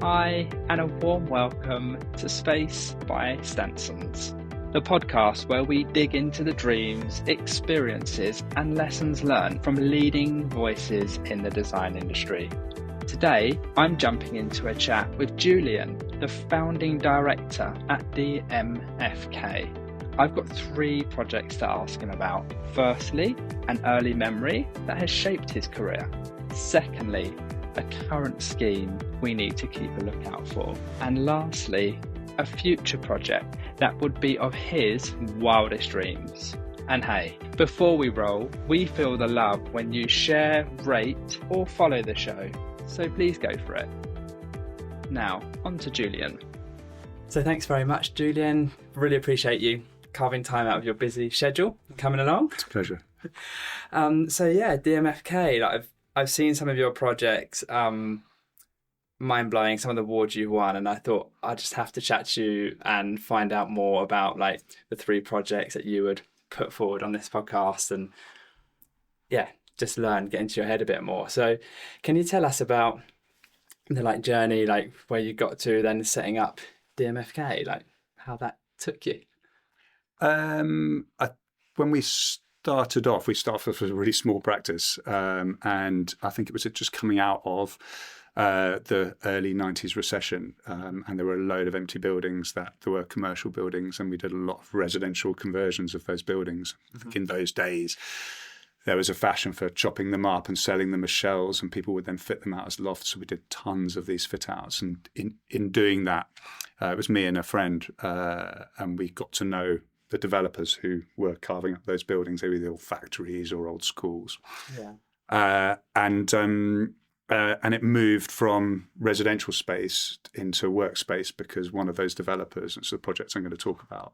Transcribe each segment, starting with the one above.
Hi, and a warm welcome to Space by Stansons, the podcast where we dig into the dreams, experiences, and lessons learned from leading voices in the design industry. Today, I'm jumping into a chat with Julian, the founding director at DMFK. I've got 3 projects to ask him about. Firstly, an early memory that has shaped his career. Secondly, a current scheme we need to keep a lookout for. And lastly, a future project that would be of his wildest dreams. And hey, before we roll, we feel the love when you share, rate, or follow the show. So please go for it. Now, on to Julian. So thanks very much, Julian. Really appreciate you carving time out of your busy schedule and coming along. It's a pleasure. DMFK, I've seen some of your projects, mind-blowing, some of the awards you've won, and I thought I'd just have to chat to you and find out more about the 3 projects that you would put forward on this podcast and just learn, get into your head a bit more. So can you tell us about the journey, where you got to then setting up DMFK, how that took you? When we started off with a really small practice, and I think it was just coming out of the early 90s recession, and there were a load of empty buildings that there were commercial buildings, and we did a lot of residential conversions of those buildings. I think in those days there was a fashion for chopping them up and selling them as shells, and people would then fit them out as lofts. So we did tons of these fit outs, and in doing that, it was me and a friend, and we got to know the developers who were carving up those buildings. They were either old factories or old schools. And it moved from residential space into workspace because one of those developers, it's the project I'm going to talk about,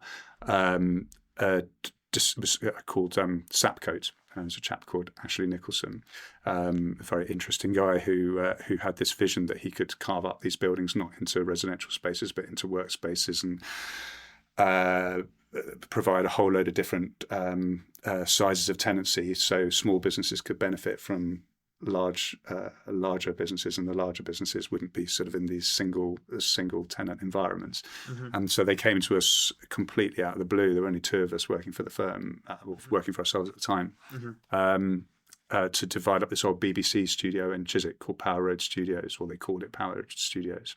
just was called Sapcoat. There's a chap called Ashley Nicholson, a very interesting guy who had this vision that he could carve up these buildings not into residential spaces but into workspaces and provide a whole load of different sizes of tenancy, so small businesses could benefit from larger businesses, and the larger businesses wouldn't be sort of in these single tenant environments. And so they came to us completely out of the blue. There were only 2 of us working for the firm, working for ourselves at the time, to divide up this old BBC studio in Chiswick called Power Road Studios, or they called it Power Road Studios.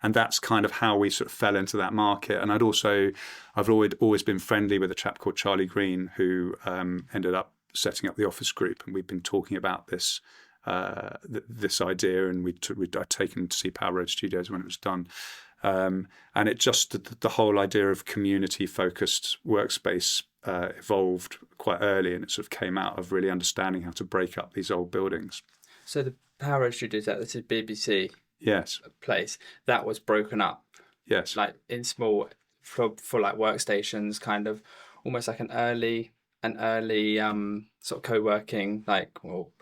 And that's kind of how we sort of fell into that market. And I've always been friendly with a chap called Charlie Green, who ended up setting up the office group, and we've been talking about this this idea, and I'd taken to see Power Road Studios when it was done, and it just the whole idea of community-focused workspace evolved quite early, and it sort of came out of really understanding how to break up these old buildings. So the Power Road Studios, this is BBC. Yes. Place that was broken up. Yes. In small for workstations, kind of almost like an early sort of co-working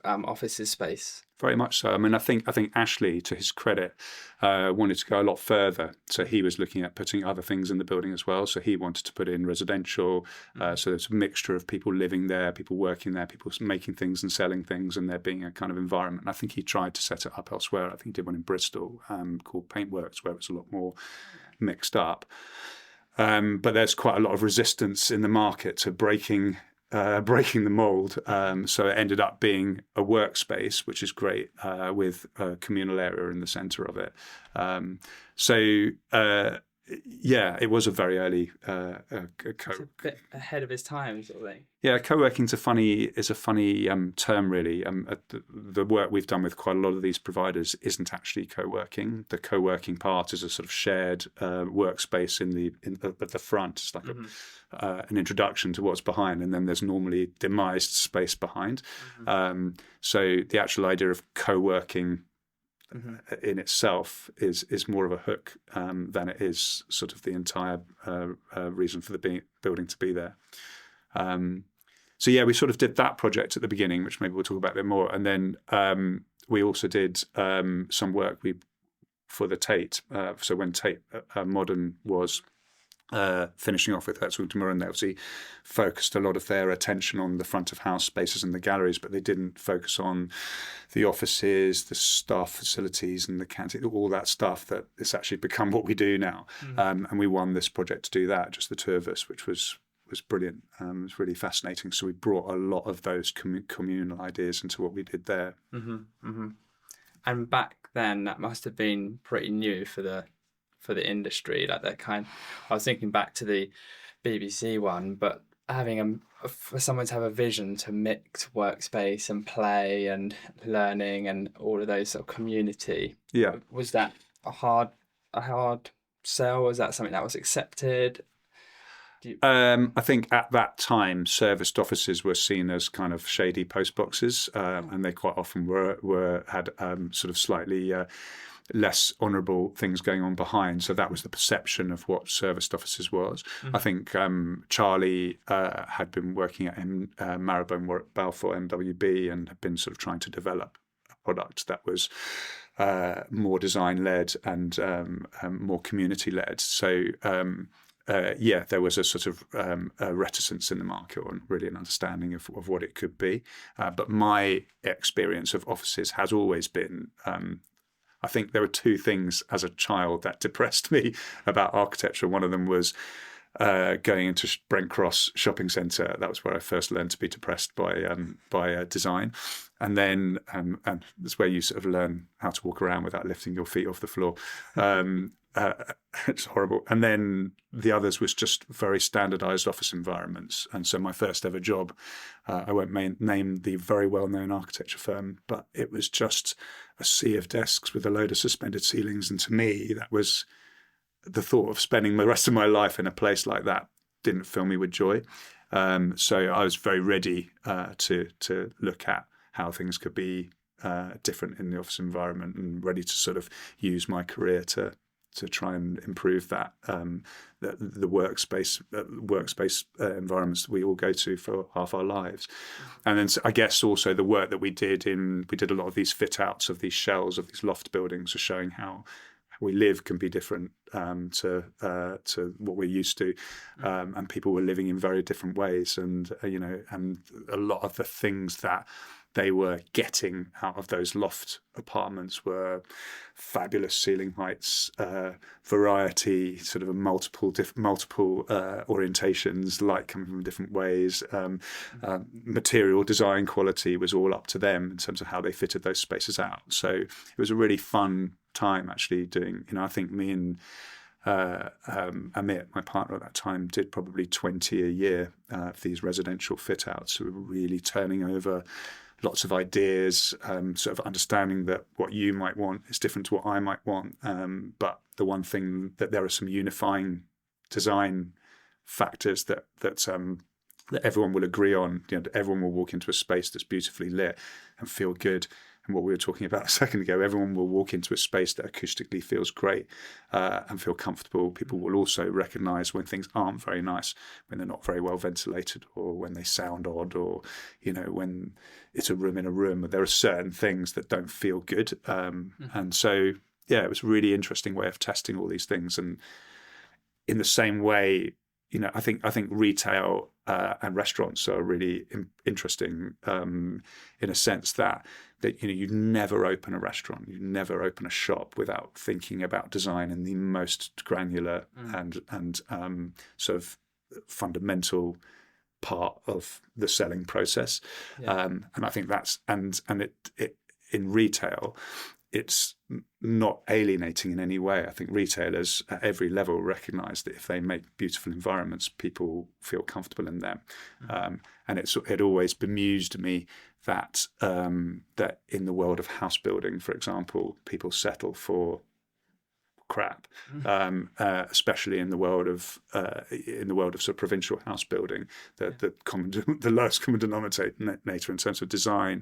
offices space. Very much so. I mean, I think Ashley, to his credit, wanted to go a lot further. So he was looking at putting other things in the building as well. So he wanted to put in residential. So there's a mixture of people living there, people working there, people making things and selling things, and there being a kind of environment. And I think he tried to set it up elsewhere. I think he did one in Bristol called Paintworks, where it was a lot more mixed up. But there's quite a lot of resistance in the market to breaking the mold. So it ended up being a workspace, which is great, with a communal area in the centre of it. It was a very early It's a bit ahead of his time, sort of thing. Yeah, co-working is a funny term, really. The work we've done with quite a lot of these providers isn't actually co-working. The co-working part is a sort of shared workspace at the front. It's like an introduction to what's behind, and then there's normally demised space behind. So the actual idea of co-working in itself is more of a hook than it is sort of the entire reason for the building to be there. We sort of did that project at the beginning, which maybe we'll talk about a bit more. And then we also did some work for the Tate. So when Tate Modern was finishing off with Herzog & Mühren, they obviously focused a lot of their attention on the front of house spaces and the galleries, but they didn't focus on the offices, the staff facilities, and the canteen, all that stuff that it's actually become what we do now. And we won this project to do that, just the two of us, which was brilliant. It was really fascinating. So we brought a lot of those communal ideas into what we did there. And back then, that must have been pretty new for the industry. Like that kind. I was thinking back to the BBC one, but having for someone to have a vision to mix workspace and play and learning and all of those sort of community. Yeah. Was that a hard sell? Was that something that was accepted? I think at that time, serviced offices were seen as kind of shady post boxes, and they quite often had sort of slightly less honourable things going on behind. So that was the perception of what serviced offices was. I think Charlie had been working at Marylebone Balfour MWB and had been sort of trying to develop a product that was more design led and more community led. So. There was a sort of a reticence in the market or really an understanding of what it could be. But my experience of offices has always been, I think there were two things as a child that depressed me about architecture. One of them was going into Brent Cross shopping centre. That was where I first learned to be depressed by design. And then, and that's where you sort of learn how to walk around without lifting your feet off the floor. It's horrible. And then the others was just very standardized office environments. And so my first ever job, I won't name the very well-known architecture firm, but it was just a sea of desks with a load of suspended ceilings. And to me, that was the thought of spending the rest of my life in a place like that didn't fill me with joy. So I was very ready to look at how things could be different in the office environment and ready to sort of use my career to try and improve that the workspace environments that we all go to for half our lives. And then I guess also the work that we did a lot of these fit outs of these shells of these loft buildings, are showing how we live can be different to what we're used to, and people were living in very different ways, and and a lot of the things that they were getting out of those loft apartments were fabulous ceiling heights, variety, sort of multiple orientations, light coming from different ways. Material design quality was all up to them in terms of how they fitted those spaces out. So it was a really fun time actually doing. I think me and Amit, my partner at that time, did probably 20 a year of these residential fit outs. So we were really turning over lots of ideas, sort of understanding that what you might want is different to what I might want. But the one thing that there are some unifying design factors that everyone will agree on. Everyone will walk into a space that's beautifully lit and feel good. And what we were talking about a second ago, everyone will walk into a space that acoustically feels great and feel comfortable. People will also recognise when things aren't very nice, when they're not very well ventilated, or when they sound odd, or when it's a room in a room. There are certain things that don't feel good, and so it was a really interesting way of testing all these things. And in the same way, I think retail and restaurants are really interesting in a sense that you never open a restaurant, you never open a shop without thinking about design in the most granular and sort of fundamental part of the selling process. And I think that's and it in retail, it's not alienating in any way. I think retailers at every level recognise that if they make beautiful environments, people feel comfortable in them. And it always bemused me that that in the world of house building, for example, people settle for crap, especially in the world of sort of provincial house building. The lowest common denominator in terms of design.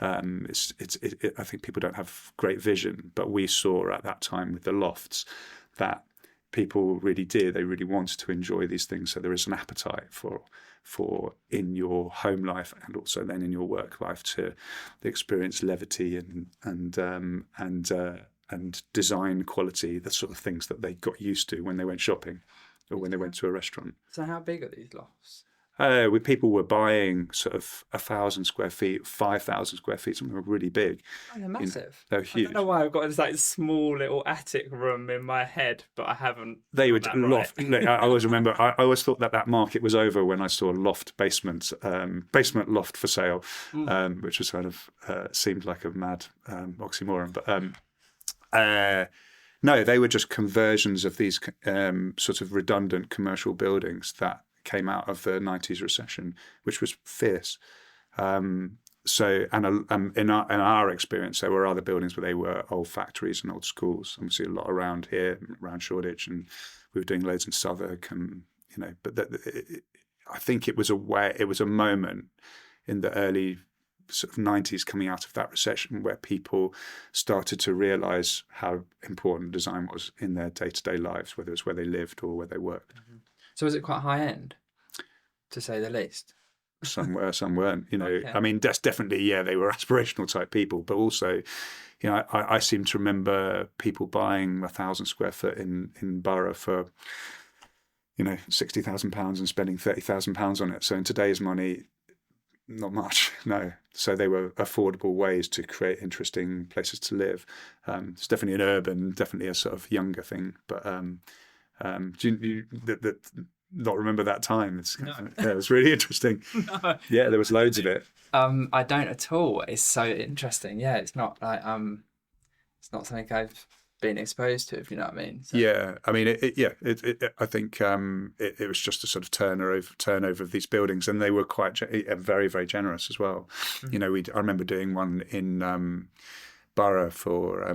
I think people don't have great vision, but we saw at that time with the lofts that people really did. They really wanted to enjoy these things. So there is an appetite for in your home life and also then in your work life to experience levity and design quality, the sort of things that they got used to when they went shopping. or when they went to a restaurant. So how big are these lofts? People were buying sort of 1,000 square feet, 5,000 square feet, something really big. Oh, they're massive. They're huge. I don't know why I've got this like small little attic room in my head, but I haven't. They would got that loft. right. I always remember. I always thought that market was over when I saw loft basement loft for sale, which was kind of seemed like a mad oxymoron. But no, they were just conversions of these sort of redundant commercial buildings that came out of the 90s recession, which was fierce. So, in our experience, there were other buildings, but they were old factories and old schools. Obviously, a lot around here, around Shoreditch, and we were doing loads in Southwark, and But I think it was a moment in the early sort of 90s, coming out of that recession, where people started to realise how important design was in their day-to-day lives, whether it's where they lived or where they worked. Mm-hmm. So was it quite high end, to say the least? Some were, some weren't. Okay. I mean, that's definitely, they were aspirational type people, but also, I seem to remember people buying 1,000 square foot in Borough for, £60,000 and spending £30,000 on it. So in today's money, not much, no. So they were affordable ways to create interesting places to live. It's definitely an urban, definitely a sort of younger thing, but do you not remember that time? It was really interesting. No. Yeah, there was loads of it. I don't at all. It's so interesting. Yeah, it's not like it's not something I've been exposed to, if you know what I mean. So. Yeah, I mean, I think it was just a sort of turnover of these buildings, and they were quite very, very generous as well. Mm-hmm. I remember doing one in Borough for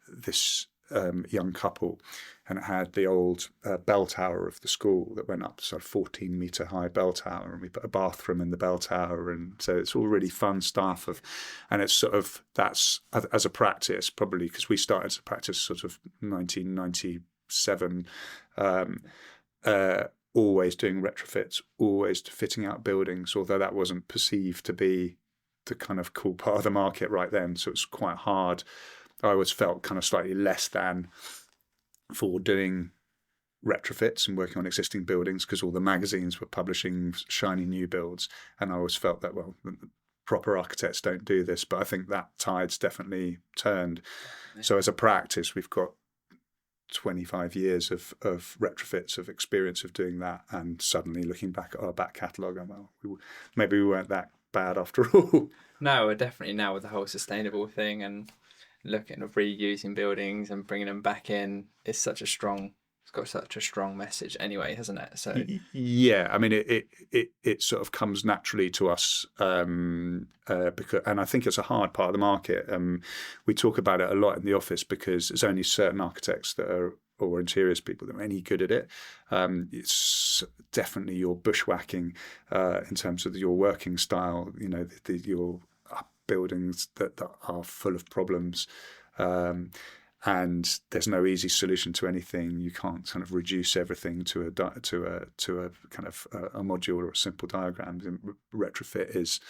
this young couple, and it had the old bell tower of the school that went up, sort of 14-metre high bell tower, and we put a bathroom in the bell tower, and so it's all really fun stuff. And it's sort of, that's as a practice, probably because we started to practice sort of 1997, always doing retrofits, always fitting out buildings, although that wasn't perceived to be the kind of cool part of the market right then, so it's quite hard. I always felt kind of slightly less than for doing retrofits and working on existing buildings, because all the magazines were publishing shiny new builds, and I always felt that, well, proper architects don't do this, but I think that tide's definitely turned. Yeah. So as a practice, we've got 25 years of retrofits, of experience of doing that, and suddenly looking back at our back catalogue, and well, maybe we weren't that bad after all. No, we're definitely now with the whole sustainable thing and looking at reusing buildings and bringing them back in. It's got such a strong message anyway, hasn't it? So yeah, I mean, it sort of comes naturally to us, because, and I think it's a hard part of the market. We talk about it a lot in the office because there's only certain architects that are, or interiors people, that are any good at it. It's definitely your bushwhacking in terms of your working style. Your buildings that are full of problems, and there's no easy solution to anything. You can't kind of reduce everything to a kind of a module or a simple diagram. Retrofit is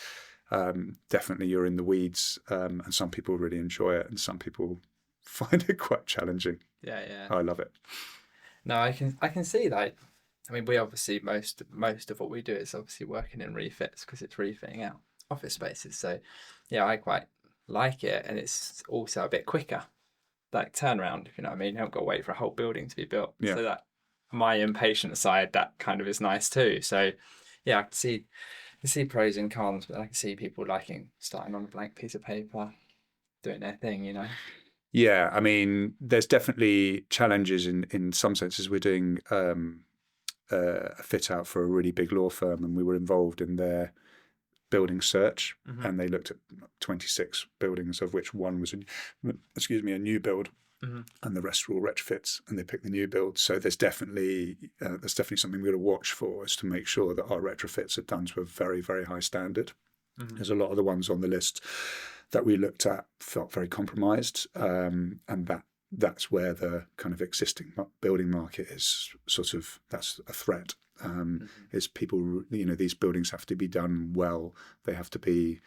definitely, you're in the weeds, and some people really enjoy it, and some people find it quite challenging. Yeah. I love it. No, I can see that. I mean, we obviously most of what we do is obviously working in refits, because it's refitting out office spaces. So yeah, I quite like it, and it's also a bit quicker, like turnaround, if you know what I mean. You haven't got to wait for a whole building to be built. Yeah. So that, my impatient side, that kind of is nice too. So yeah, I can see pros and cons, but I can see people liking starting on a blank piece of paper, doing their thing, Yeah, I mean, there's definitely challenges in some senses. We're doing a fit out for a really big law firm, and we were involved in their building search, mm-hmm. and they looked at 26 buildings, of which one was a new build, mm-hmm. and the rest were all retrofits, and they picked the new build. So there's definitely something we're going to watch for, is to make sure that our retrofits are done to a very, very high standard. Mm-hmm. There's a lot of the ones on the list that we looked at felt very compromised, and that's where the kind of existing building market is sort of, that's a threat. Mm-hmm. Is people, these buildings have to be done well. They have to be,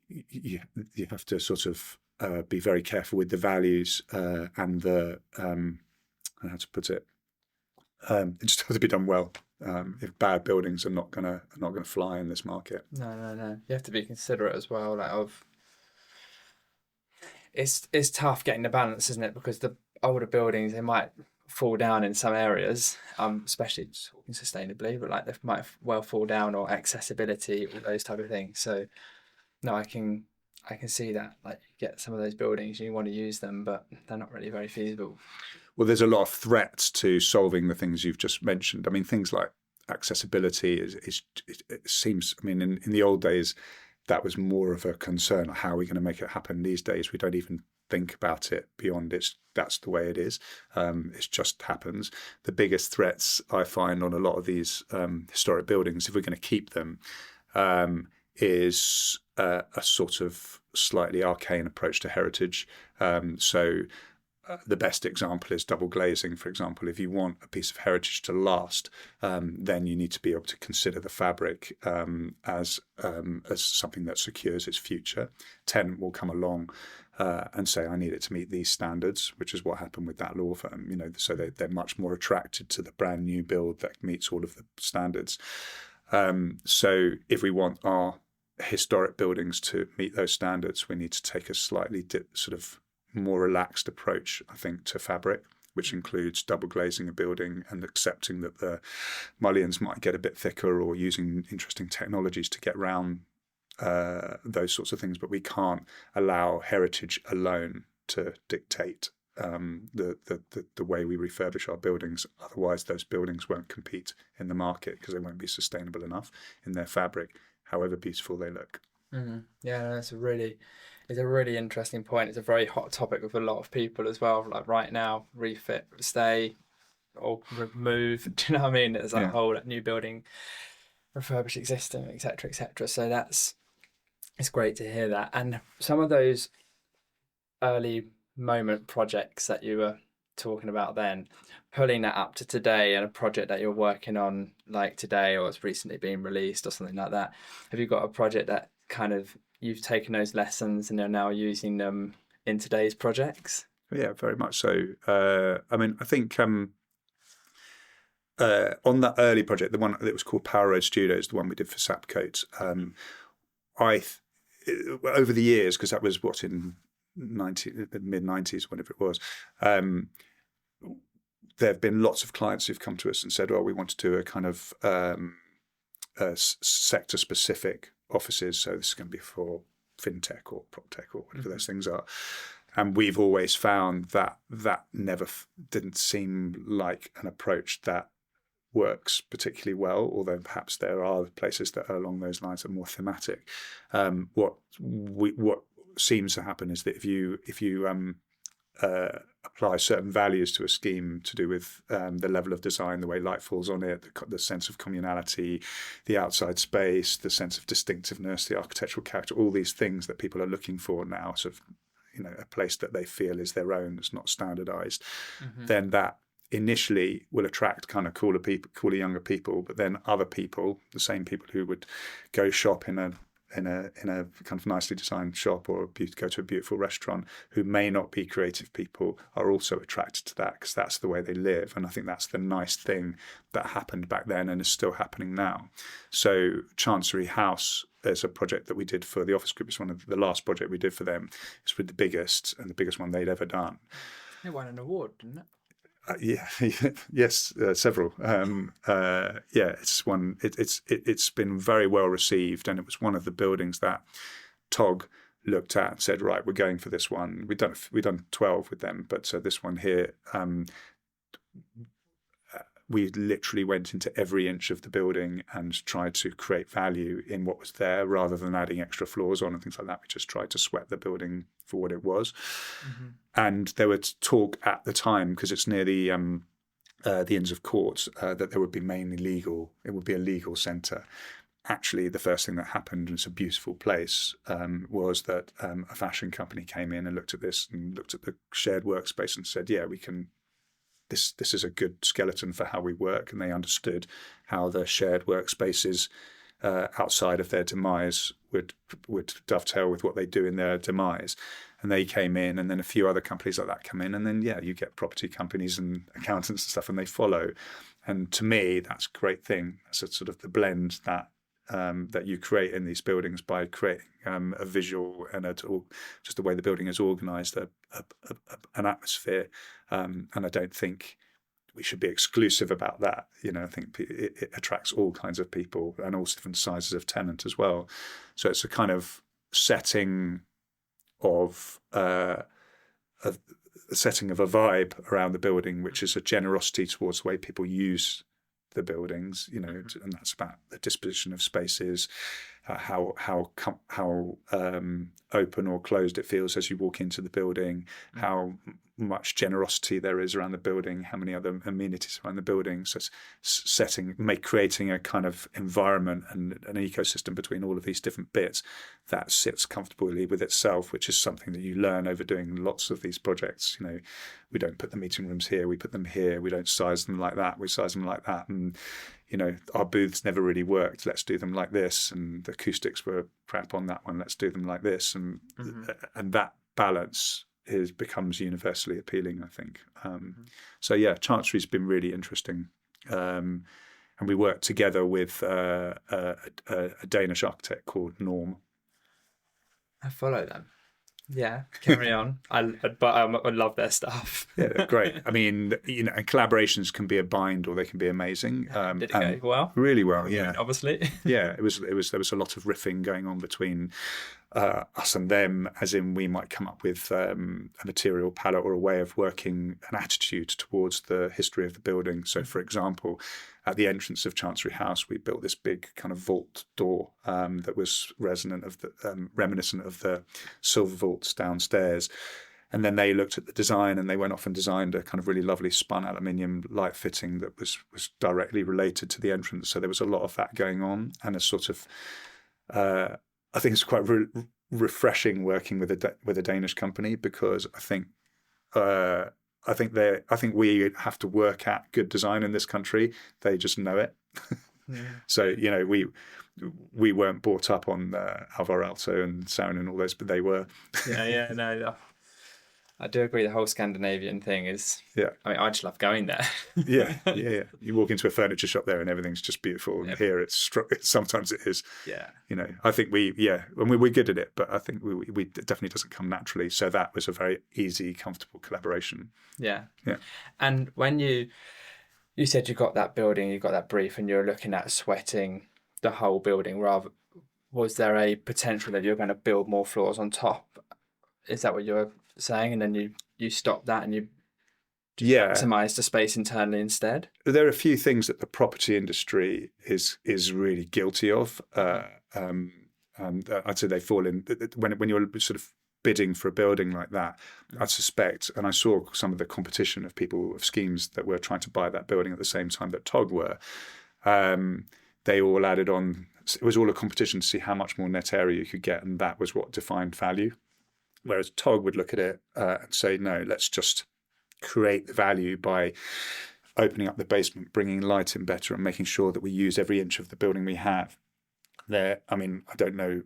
you have to sort of be very careful with the values and the don't know how to put it. It just has to be done well. If bad buildings are not gonna fly in this market. No. You have to be considerate as well. It's tough getting the balance, isn't it? Because the older buildings, they might fall down in some areas, especially talking sustainably, but like they might well fall down, or accessibility, all those type of things. So no, I can see that. Like, you get some of those buildings, you want to use them, but they're not really very feasible. Well, there's a lot of threats to solving the things you've just mentioned. I mean, things like accessibility it seems, I mean, in the old days, that was more of a concern. How are we going to make it happen? These days, we don't even think about it beyond that's the way it is. It just happens. The biggest threats I find on a lot of these historic buildings, if we're going to keep them, is a sort of slightly arcane approach to heritage. The best example is double glazing, for example. If you want a piece of heritage to last, then you need to be able to consider the fabric as something that secures its future. Tenant will come along and say, I need it to meet these standards, which is what happened with that law firm. So they're much more attracted to the brand new build that meets all of the standards. So if we want our historic buildings to meet those standards, we need to take a slightly sort of more relaxed approach, I think, to fabric, which includes double glazing a building and accepting that the mullions might get a bit thicker, or using interesting technologies to get around those sorts of things. But we can't allow heritage alone to dictate the way we refurbish our buildings. Otherwise, those buildings won't compete in the market because they won't be sustainable enough in their fabric, however beautiful they look. Mm-hmm. Yeah, it's a really interesting point. It's a very hot topic with a lot of people as well. Like right now, refit, stay, or remove. Do you know what I mean? There's a whole new building, refurbish existing, etc., etc. So it's great to hear that. And some of those early moment projects that you were talking about then, pulling that up to today, and a project that you're working on like today, or it's recently been released or something like that. Have you got a project that kind of you've taken those lessons and you're now using them in today's projects? Yeah, very much so. I mean, I think on that early project, the one that was called Power Road Studios, the one we did for Sapcoat, over the years, because that was in the mid-90s, whenever it was, there have been lots of clients who've come to us and said, well, we want to do a kind of sector-specific offices, so this is going to be for fintech or proptech or whatever those things are. And we've always found that never didn't seem like an approach that works particularly well, although perhaps there are places that are along those lines that are more thematic. What seems to happen is that if you apply certain values to a scheme to do with the level of design, the way light falls on it, the sense of communality, the outside space, the sense of distinctiveness, the architectural character, all these things that people are looking for now, sort of, a place that they feel is their own, it's not standardized, then that initially will attract kind of cooler younger people, but then other people, the same people who would go shop in a kind of nicely designed shop, or go to a beautiful restaurant, who may not be creative people, are also attracted to that because that's the way they live. And I think that's the nice thing that happened back then and is still happening now. So Chancery House is a project that we did for the Office Group. It's one of the last project we did for them. It's with the biggest one they'd ever done. It won an award, didn't it? Yes, several. It's one. It's been very well received, and it was one of the buildings that TOG looked at and said, right, we're going for this one. We've done 12 with them, but this one here, we literally went into every inch of the building and tried to create value in what was there, rather than adding extra floors on and things like that. We just tried to sweat the building for what it was. And there was talk at the time, because it's near the Inns of Court, that there would be mainly legal. It would be a legal centre. Actually, the first thing that happened, and it's a beautiful place, was that a fashion company came in and looked at this and looked at the shared workspace and said, yeah, we can. This is a good skeleton for how we work, and they understood how the shared workspaces outside of their demise would dovetail with what they do in their demise. And they came in, and then a few other companies like that come in, and then you get property companies and accountants and stuff, and they follow. And to me, that's a great thing. That's a sort of the blend that you create in these buildings by creating a visual and just the way the building is organised, an atmosphere. And I don't think we should be exclusive about that. I think it attracts all kinds of people and all different sizes of tenant as well. So it's a kind of setting of a vibe around the building, which is a generosity towards the way people use the buildings, and that's about the disposition of spaces, how open or closed it feels as you walk into the building, how much generosity there is around the building, how many other amenities around the building. So it's creating a kind of environment and an ecosystem between all of these different bits that sits comfortably with itself, which is something that you learn over doing lots of these projects. We don't put the meeting rooms here, we put them here. We don't size them like that, we size them like that. And our booths never really worked. Let's do them like this. And the acoustics were crap on that one. Let's do them like this. And that balance becomes universally appealing, I think. So yeah, Chancery's been really interesting. And we work together with a Danish architect called Norm. I follow them. Yeah, carry on. I love their stuff. Yeah, they're great. I mean, and collaborations can be a bind or they can be amazing. Did it go well? Really well, yeah. I mean, obviously. Yeah, there was a lot of riffing going on between us and them, as in we might come up with a material palette or a way of working, an attitude towards the history of the building. So, for example, at the entrance of Chancery House, we built this big kind of vault door that was reminiscent of the silver vaults downstairs. And then they looked at the design and they went off and designed a kind of really lovely spun aluminium light fitting that was directly related to the entrance. So there was a lot of that going on, and a sort of I think it's quite refreshing working with a Danish company, because I think we have to work at good design in this country. They just know it. Yeah. So we weren't brought up on Alvar Aalto and Sarin and all those, but they were. No. I do agree. The whole Scandinavian thing is. Yeah. I mean, I just love going there. Yeah. You walk into a furniture shop there and everything's just beautiful. And here sometimes it is. Yeah. I think we're good at it, but I think we it definitely doesn't come naturally. So that was a very easy, comfortable collaboration. Yeah. Yeah. And when you said you got that building, you got that brief, and you're looking at sweating the whole building, was there a potential that you're going to build more floors on top? Is that what you're saying? And then you stop that and you maximize the space internally instead? There are a few things that the property industry is really guilty of. And I'd say they fall in when you're sort of bidding for a building like that. I suspect, and I saw some of the competition of schemes that were trying to buy that building at the same time that TOG were. They all added on. It was all a competition to see how much more net area you could get, and that was what defined value. Whereas TOG would look at it and say, no, let's just create the value by opening up the basement, bringing light in better, and making sure that we use every inch of the building we have. I don't know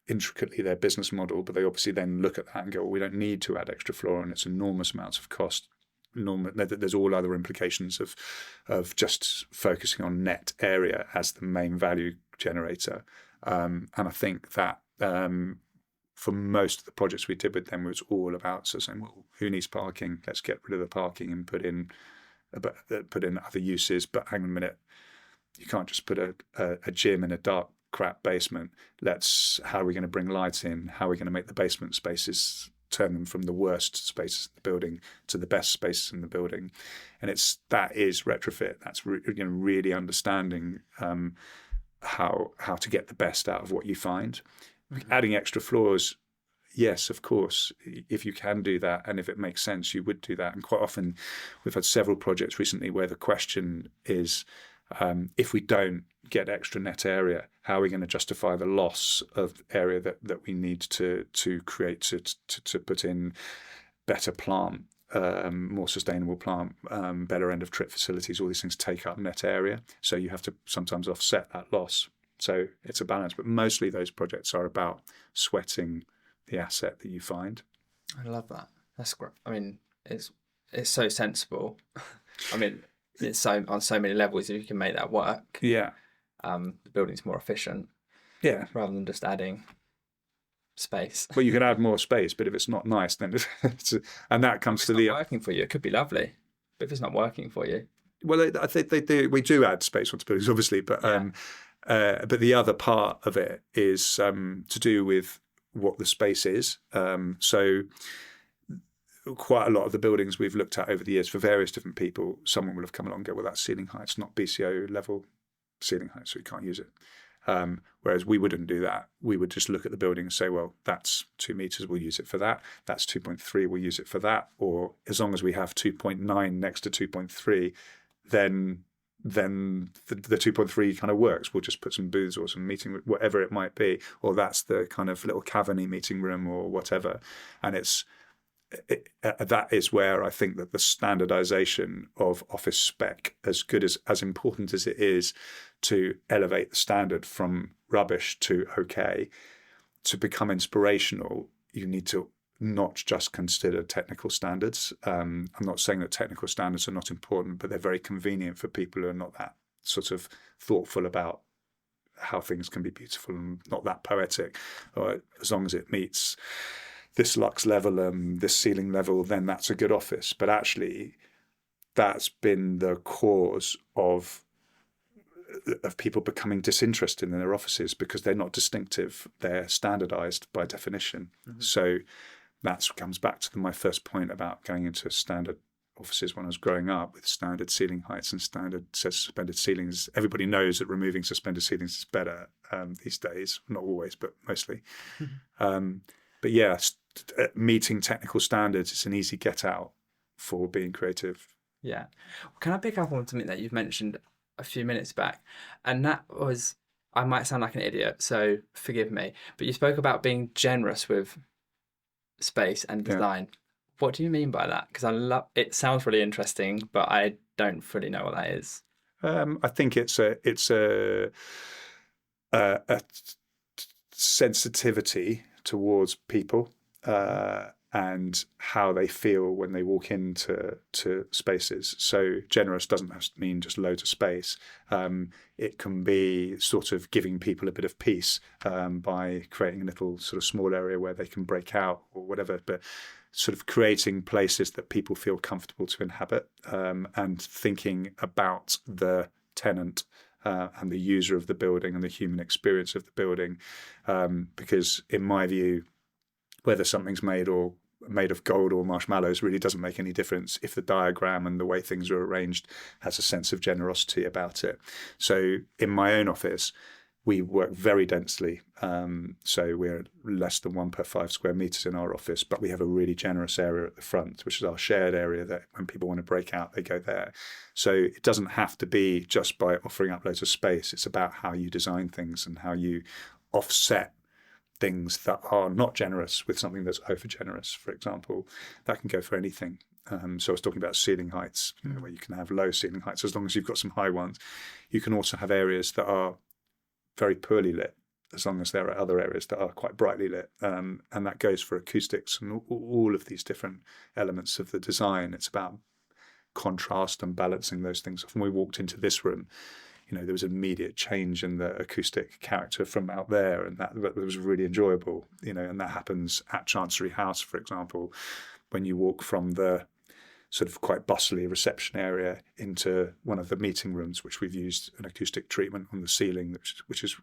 intricately their business model, but they obviously then look at that and go, well, we don't need to add extra floor, and it's enormous amounts of cost. There's all other implications of just focusing on net area as the main value generator. And I think that for most of the projects we did with them, it was all about saying, well, who needs parking? Let's get rid of the parking and put in other uses. But hang on a minute, you can't just put a gym in a dark, crap basement. How are we going to bring lights in? How are we going to make the basement spaces, turn them from the worst spaces in the building to the best spaces in the building? And that is retrofit. That's really understanding how to get the best out of what you find. Mm-hmm. Adding extra floors, yes, of course, if you can do that and if it makes sense, you would do that. And quite often we've had several projects recently where the question is, if we don't get extra net area, how are we going to justify the loss of area that we need to create to put in better plant, more sustainable plant, better end of trip facilities? All these things take up net area, so you have to sometimes offset that loss. So it's a balance, but mostly those projects are about sweating the asset that you find. I love that. That's great. I mean, it's so sensible. I mean, it's so on so many levels. If you can make that work, Yeah. the building's more efficient. Yeah. Rather than just adding space. Well, you can add more space, but if it's not nice, then and that comes to the working for you. It could be lovely, but if it's not working for you, well, I think they do. We do add space onto buildings, obviously, but but the other part of it is to do with what the space is. So quite a lot of the buildings we've looked at over the years for various different people, someone will have come along and go, well, that ceiling height's not BCO level ceiling height, so we can't use it. Whereas we wouldn't do that. We would just look at the building and say, well, that's 2 meters, we'll use it for that. That's 2.3, we'll use it for that. Or as long as we have 2.9 next to 2.3, then the 2.3 kind of works. We'll just put some booths or some meeting, whatever it might be. Or that's the kind of little cavern-y meeting room or whatever. And that is where I think that the standardization of office spec, as important as it is to elevate the standard from rubbish to okay, to become inspirational, you need to not just consider technical standards. I'm not saying that technical standards are not important, but they're very convenient for people who are not that sort of thoughtful about how things can be beautiful and not that poetic. Or as long as it meets this lux level, this ceiling level, then that's a good office. But actually, that's been the cause of people becoming disinterested in their offices because they're not distinctive. They're standardized by definition. Mm-hmm. So that comes back to my first point about going into standard offices when I was growing up with standard ceiling heights and standard suspended ceilings. Everybody knows that removing suspended ceilings is better these days. Not always, but mostly. Mm-hmm. But yeah, meeting technical standards is an easy get out for being creative. Yeah. Can I pick up on something that you've mentioned a few minutes back? And that was, I might sound like an idiot, so forgive me, but you spoke about being generous with space and design. Yeah. What do you mean by that? Because it sounds really interesting, but I don't fully know what that is. I think it's a sensitivity towards people and how they feel when they walk into spaces. So generous doesn't have to mean just loads of space. It can be sort of giving people a bit of peace by creating a little sort of small area where they can break out or whatever, but sort of creating places that people feel comfortable to inhabit and thinking about the tenant and the user of the building and the human experience of the building. Because in my view, whether something's made of gold or marshmallows really doesn't make any difference if the diagram and the way things are arranged has a sense of generosity about it. So in my own office, we work very densely. So we're less than 1 per 5 square meters in our office, but we have a really generous area at the front, which is our shared area that when people want to break out, they go there. So it doesn't have to be just by offering up loads of space. It's about how you design things and how you offset things that are not generous with something that's over generous, for example. That can go for anything. So I was talking about ceiling heights, where you can have low ceiling heights as long as you've got some high ones. You can also have areas that are very poorly lit, as long as there are other areas that are quite brightly lit. And that goes for acoustics and all of these different elements of the design. It's about contrast and balancing those things. When we walked into this room, there was an immediate change in the acoustic character from out there, and that was really enjoyable. And that happens at Chancery House, for example, when you walk from the sort of quite bustly reception area into one of the meeting rooms, which we've used an acoustic treatment on the ceiling, which is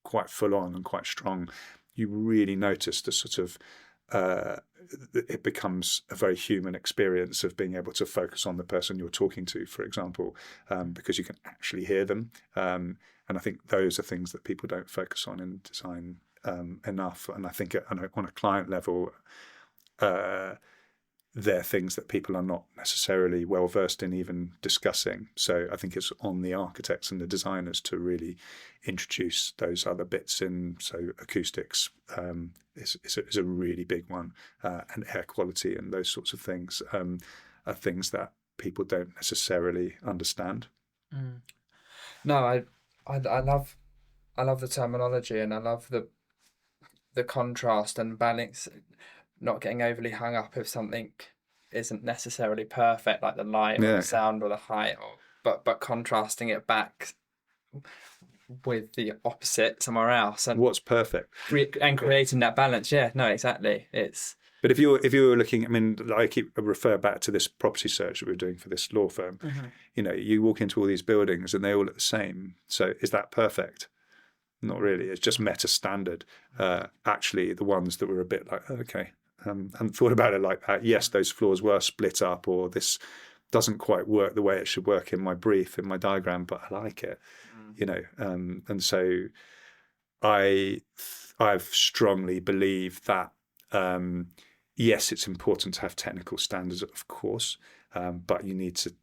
quite full on and quite strong. You really notice the sort of it becomes a very human experience of being able to focus on the person you're talking to, for example, because you can actually hear them. And I think those are things that people don't focus on in design enough. And I think on a client level, they're things that people are not necessarily well versed in even discussing. So I think it's on the architects and the designers to really introduce those other bits in. So acoustics is a really big one, and air quality and those sorts of things are things that people don't necessarily understand. No, I I love the terminology, and I love the contrast and balance, not getting overly hung up if something isn't necessarily perfect, like the light or the sound or the height, but contrasting it back with the opposite somewhere else, and what's perfect, and creating that balance. Yeah, no, exactly. But if you were looking, I mean, I refer back to this property search that we were doing for this law firm. You know, you walk into all these buildings and they all look the same. So is that perfect? Not really. It's just meta standard. Actually, the ones that were a bit like, okay, hadn't thought about it like that. Yes, those floors were split up, or this doesn't quite work the way it should work in my brief, in my diagram, but I like it. You know, and so I've strongly believed that. Yes, it's important to have technical standards, of course, but you need to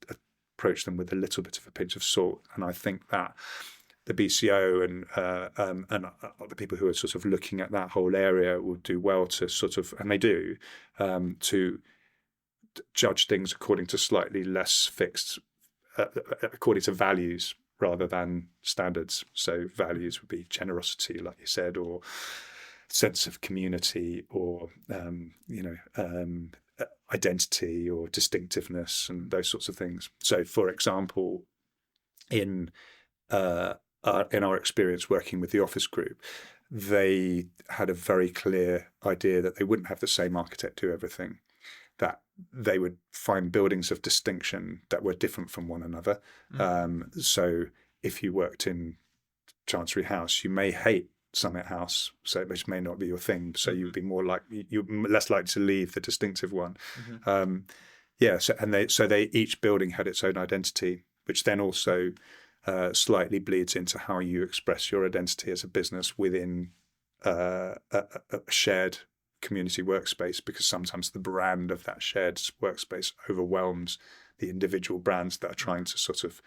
approach them with a little bit of a pinch of salt. And I think that the BCO and the people who are sort of looking at that whole area will do well to sort of, and they do, to judge things according to slightly less fixed, according to values rather than standards. So values would be generosity, like you said, or sense of community, or identity or distinctiveness, and those sorts of things. So, for example, in our experience working with the office group, they had a very clear idea that they wouldn't have the same architect do everything, that they would find buildings of distinction that were different from one another. So if you worked in Chancery House, you may hate Summit House, so which may not be your thing. So you'd be you're less likely to leave the distinctive one. So they each building had its own identity, which then also slightly bleeds into how you express your identity as a business within a shared community workspace, because sometimes the brand of that shared workspace overwhelms the individual brands that are trying to sort of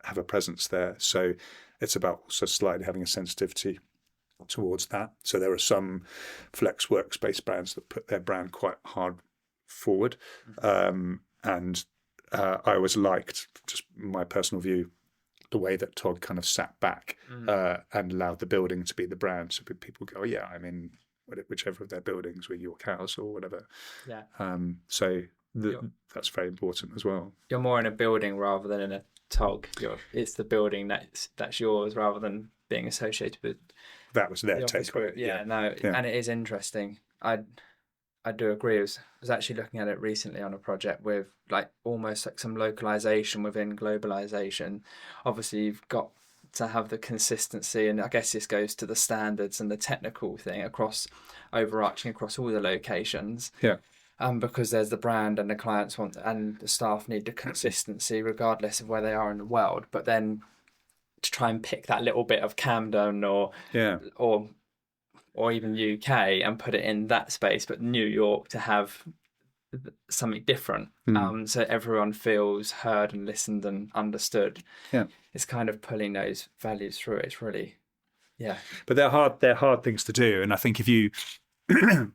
have a presence there. So it's about also slightly having a sensitivity towards that. So there are some flex workspace brands that put their brand quite hard forward. And I always liked, just my personal view, the way that Todd kind of sat back and allowed the building to be the brand. So people go, yeah, I'm in whichever of their buildings, with York House or whatever. Yeah. So that's very important as well. You're more in a building rather than in a TOG. It's the building that's yours, rather than being associated with. That was their take on it. And it is interesting. I do agree. I was actually looking at it recently on a project with almost like some localization within globalization. Obviously, you've got to have the consistency, and I guess this goes to the standards and the technical thing overarching across all the locations. Yeah. Because there's the brand, and the clients want, and the staff need the consistency regardless of where they are in the world. But then to try and pick that little bit of Camden or even UK and put it in that space, but New York to have something different, so everyone feels heard and listened and understood. Yeah, it's kind of pulling those values through. It's really, But they're hard things to do, and I think if you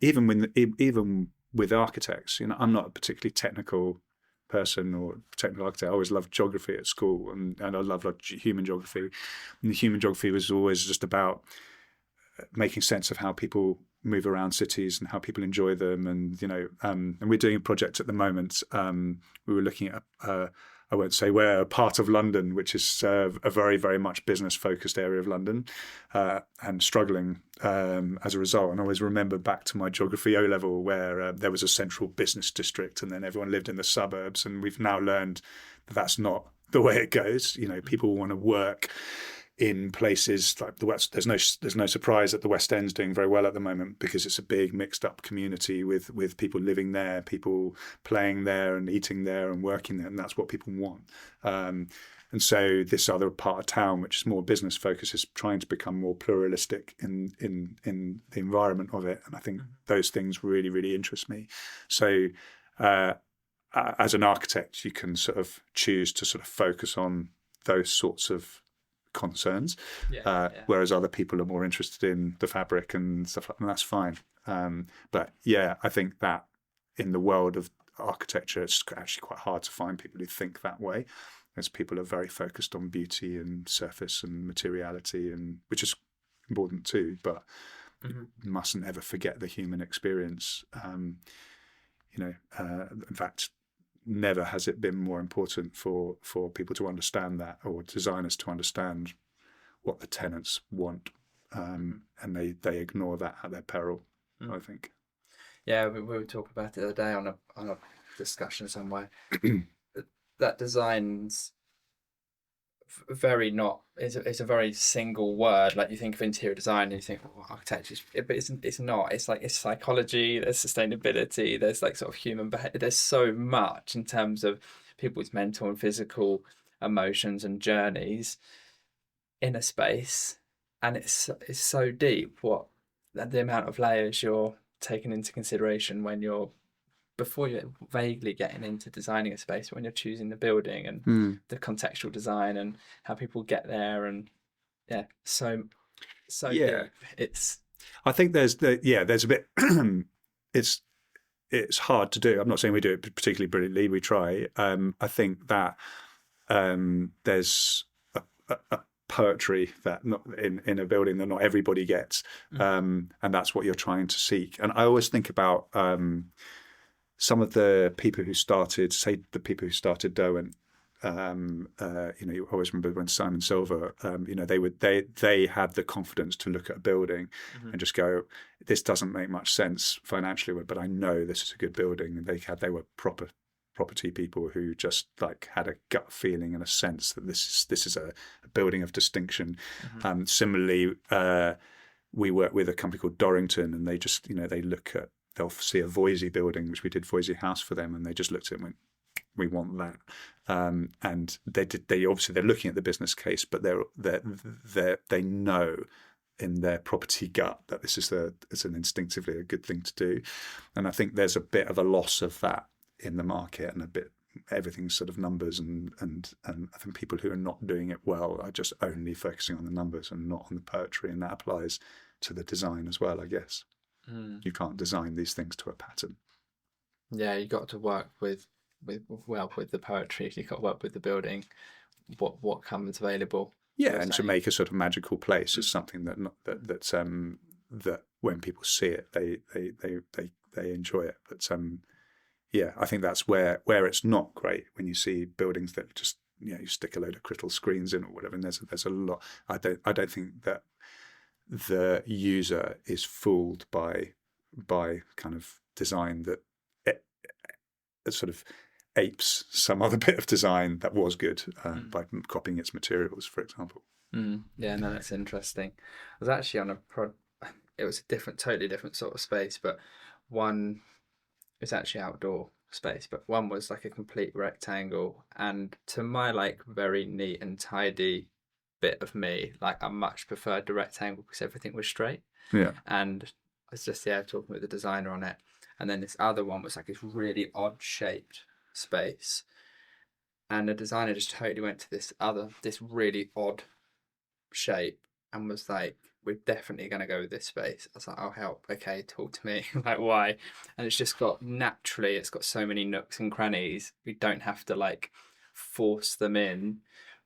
even with architects, I'm not a particularly technical person or technical architect. I always loved geography at school, and I loved human geography. And the human geography was always just about making sense of how people move around cities and how people enjoy them. And and we're doing a project at the moment. We were looking at I won't say where, a part of London, which is a very, very much business-focused area of London, and struggling as a result. And I always remember back to my geography O-level, where there was a central business district, and then everyone lived in the suburbs. And we've now learned that that's not the way it goes. People want to work in places like the West. There's no surprise that the West End's doing very well at the moment, because it's a big mixed up community with people living there, people playing there and eating there and working there, and that's what people want. And so this other part of town, which is more business focused, is trying to become more pluralistic in the environment of it. And I think those things really, really interest me. So as an architect, you can sort of choose to sort of focus on those sorts of concerns, whereas other people are more interested in the fabric and stuff like that, and that's fine. But I think that in the world of architecture, it's actually quite hard to find people who think that way, as people are very focused on beauty and surface and materiality, and which is important too, but mustn't ever forget the human experience. In fact, never has it been more important for people to understand that, or designers to understand what the tenants want, and they ignore that at their peril, I think. Yeah, we were talking about it the other day on a discussion somewhere. That design's it's a very single word. Like, you think of interior design and you think, oh, architecture, but it's not. It's like, it's psychology, there's sustainability, there's like sort of human behavior. There's so much in terms of people's mental and physical emotions and journeys in a space, and it's so deep what the amount of layers you're taking into consideration before you're vaguely getting into designing a space, when you're choosing the building and the contextual design and how people get there, and so deep. I think there's a bit it's hard to do. I'm not saying we do it particularly brilliantly, we try. I think that there's a poetry that not in a building that not everybody gets, and that's what you're trying to seek. And I always think about some of the people who started Derwent. You always remember when Simon Silver, they had the confidence to look at a building and just go, this doesn't make much sense financially, but I know this is a good building. And they were proper property people who just like had a gut feeling and a sense that this is a building of distinction. Similarly, we work with a company called Dorrington, and they just they'll see a Voisey building, which we did Voisey House for them, and they just looked at it and went, we want that. And they obviously they're looking at the business case, but they know in their property gut that this is it's an instinctively a good thing to do. And I think there's a bit of a loss of that in the market, and a bit everything's sort of numbers, and I think people who are not doing it well are just only focusing on the numbers and not on the poetry, and that applies to the design as well, I guess. You can't design these things to a pattern. Yeah, you got to work with the poetry. You got to work with the building. What comes available. Yeah, and to make a sort of magical place is something that when people see it, they enjoy it. But I think that's where it's not great, when you see buildings that just you stick a load of crystal screens in or whatever. And there's a lot. I don't think that the user is fooled by kind of design that it sort of apes some other bit of design that was good by copying its materials, for example. Yeah, no, that's interesting. I was actually on it was a totally different sort of space, but one is actually outdoor space, but one was like a complete rectangle, and to my like very neat and tidy bit of me, like I much preferred the rectangle because everything was straight. Yeah. And I was just talking with the designer on it, and then this other one was like this really odd shaped space, and the designer just totally went to this really odd shape and was like, we're definitely going to go with this space. I was like, oh, help, okay, talk to me. Like, why? And it's just got so many nooks and crannies. We don't have to like force them in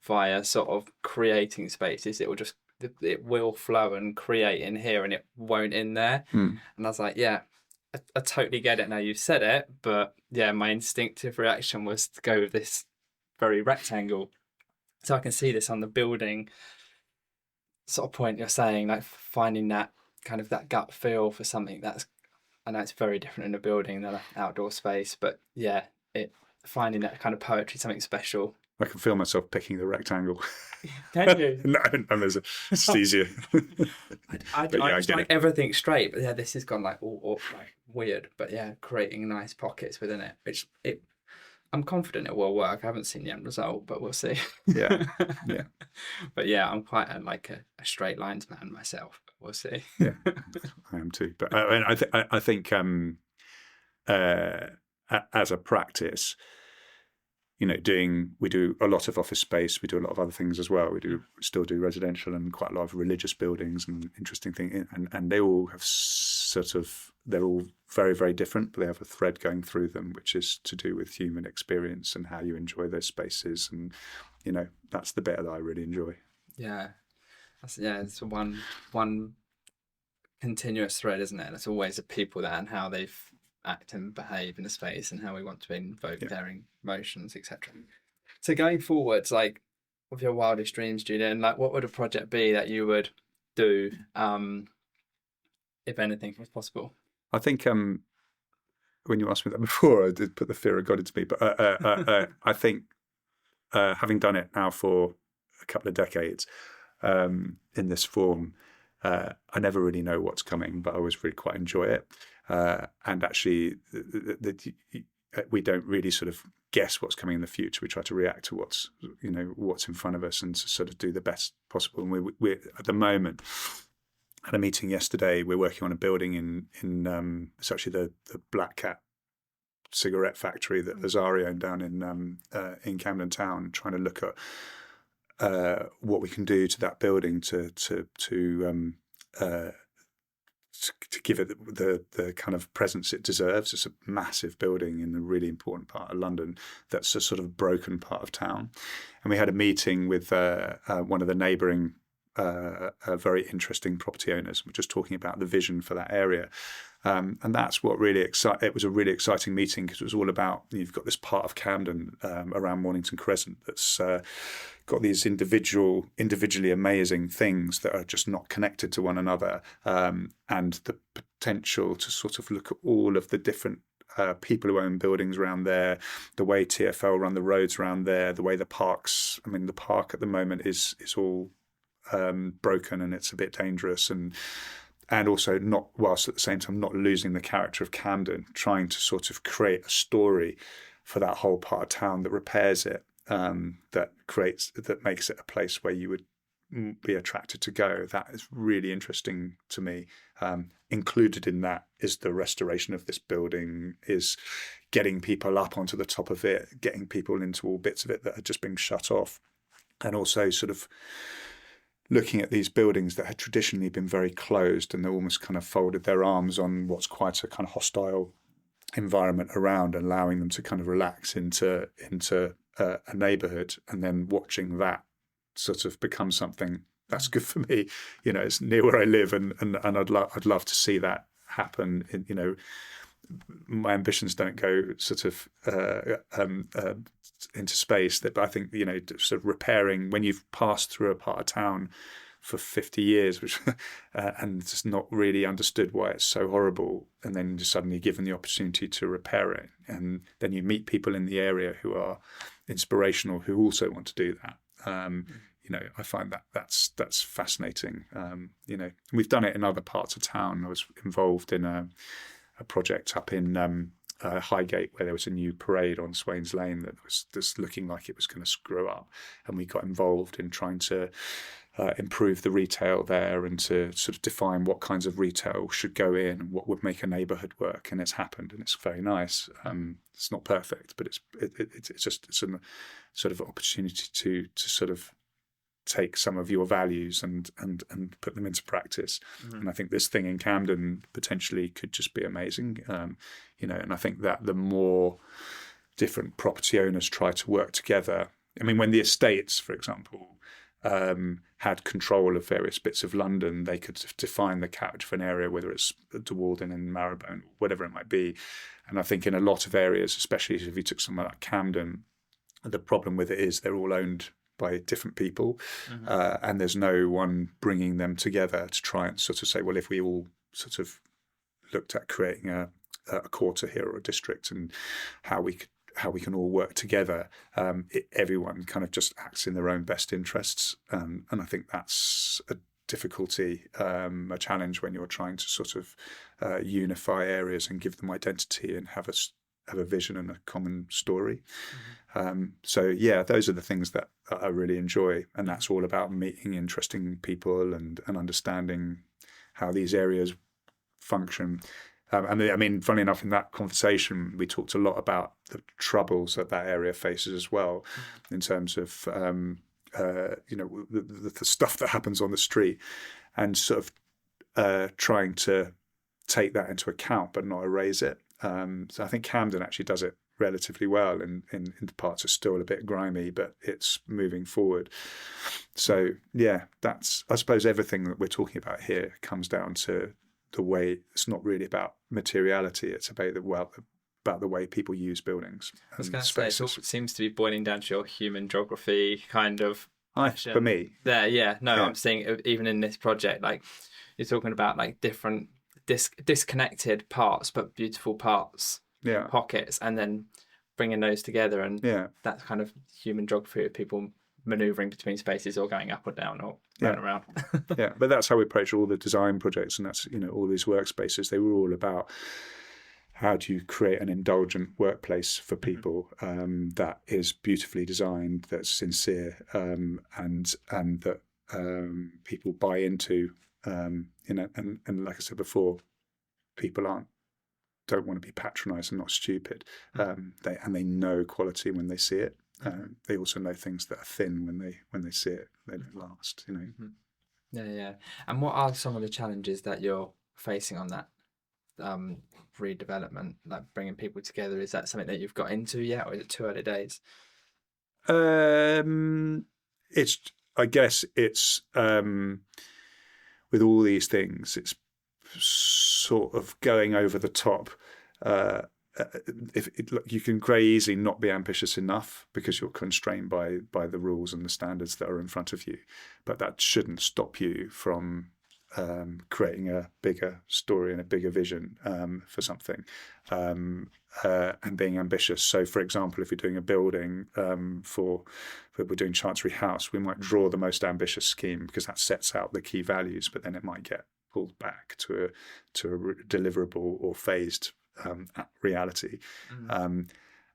via sort of creating spaces. It will flow and create in here, and it won't in there. And I was like, yeah, I totally get it now you've said it, but yeah, my instinctive reaction was to go with this very rectangle. So I can see this on the building sort of point you're saying, like finding that kind of that gut feel for something I know it's very different in a building than an outdoor space, but yeah, finding that kind of poetry, something special. I can feel myself picking the rectangle. Can you? No, it's just easier. I just like everything straight, but yeah, this has gone like all like weird, but yeah, creating nice pockets within it, which I'm confident it will work. I haven't seen the end result, but we'll see. Yeah. But yeah, I'm quite a straight lines man myself, but we'll see. Yeah, I am too. But I think as a practice, we do a lot of office space. We do a lot of other things as well. We still do residential and quite a lot of religious buildings and interesting things. And they all have they're all very, very different, but they have a thread going through them, which is to do with human experience and how you enjoy those spaces. And, that's the bit that I really enjoy. Yeah. It's one continuous thread, isn't it? And it's always the people there and how they act and behave in the space and how we want to invoke their emotions, etc. So going forwards, like with your wildest dreams, Julian, like what would a project be that you would do, if anything was possible? I think when you asked me that before, I did put the fear of God into me. But I think having done it now for a couple of decades in this form, I never really know what's coming, but I always really quite enjoy it. And actually, we don't really sort of guess what's coming in the future. We try to react to what's in front of us and to sort of do the best possible. And we're at the moment, at a meeting yesterday, we're working on a building in it's actually the Black Cat cigarette factory that Azari owned down in Camden Town, trying to look at what we can do to that building to give it the kind of presence it deserves. It's a massive building in a really important part of London that's a sort of broken part of town. And we had a meeting with one of the neighbouring very interesting property owners. We're just talking about the vision for that area. And that's what really it was a really exciting meeting, because it was all about, you've got this part of Camden around Mornington Crescent that's got these individually amazing things that are just not connected to one another, and the potential to sort of look at all of the different people who own buildings around there, the way TfL run the roads around there, the way the park at the moment is all broken and it's a bit dangerous, and also not, whilst at the same time not losing the character of Camden, trying to sort of create a story for that whole part of town that repairs it, that makes it a place where you would be attracted to go. That is really interesting to me. Included in that is the restoration of this building, is getting people up onto the top of it, getting people into all bits of it that had just been shut off, and also sort of looking at these buildings that had traditionally been very closed, and they almost kind of folded their arms on what's quite a kind of hostile environment around, allowing them to kind of relax into a neighbourhood, and then watching that sort of become something that's good for me. It's near where I live, and I'd love to see that happen. My ambitions don't go sort of into space, but I think sort of repairing, when you've passed through a part of town for 50 years, which and just not really understood why it's so horrible, and then just suddenly given the opportunity to repair it, and then you meet people in the area who are inspirational, who also want to do that. I find that's fascinating. We've done it in other parts of town. I was involved in a project up in Highgate, where there was a new parade on Swains Lane that was just looking like it was going to screw up, and we got involved in trying to improve the retail there, and to sort of define what kinds of retail should go in and what would make a neighbourhood work. And it's happened, and it's very nice. It's not perfect, but it's a sort of opportunity to sort of take some of your values and put them into practice. And I think this thing in Camden potentially could just be amazing. And I think that the more different property owners try to work together, when the estates, for example, had control of various bits of London, they could define the character of an area, whether it's De Walden and Marylebone, whatever it might be. And I think in a lot of areas, especially if you took somewhere like Camden, the problem with it is they're all owned by different people, and there's no one bringing them together to try and sort of say, well, if we all sort of looked at creating a quarter here or a district, and how we can all work together, everyone kind of just acts in their own best interests, and I think that's a difficulty, a challenge when you're trying to sort of unify areas and give them identity and have a vision and a common story. Those are the things that I really enjoy, and that's all about meeting interesting people and understanding how these areas function. Funny enough, in that conversation, we talked a lot about the troubles that area faces as well, in terms of the stuff that happens on the street, and sort of trying to take that into account but not erase it. So I think Camden actually does it relatively well, in the parts are still a bit grimy, but it's moving forward. So yeah, that's, I suppose, everything that we're talking about here comes down to the way, it's not really about materiality, it's about the way people use buildings. I was going to say, it all seems to be boiling down to your human geography kind of question. For me. There, yeah. No, yeah. I'm seeing even in this project, like you're talking about like different disconnected parts, but beautiful parts, pockets, and then bringing those together. And that's kind of human geography of people maneuvering between spaces or going up or down or round and around. Yeah, but that's how we approach all the design projects, and that's, all these workspaces. They were all about how do you create an indulgent workplace for people that is beautifully designed, that's sincere, and that people buy into. And like I said before, people don't want to be patronised and not stupid. They know quality when they see it. They also know things that are thin when they see it. They don't last. Yeah. And what are some of the challenges that you're facing on that redevelopment, like bringing people together? Is that something that you've got into yet, or is it too early days? I guess it's with all these things, it's sort of going over the top. You can very easily not be ambitious enough because you're constrained by the rules and the standards that are in front of you, but that shouldn't stop you from creating a bigger story and a bigger vision for something, and being ambitious. So, for example, if you're doing a building if we're doing Chancery House, we might draw the most ambitious scheme because that sets out the key values, but then it might get pulled back to a deliverable or phased reality.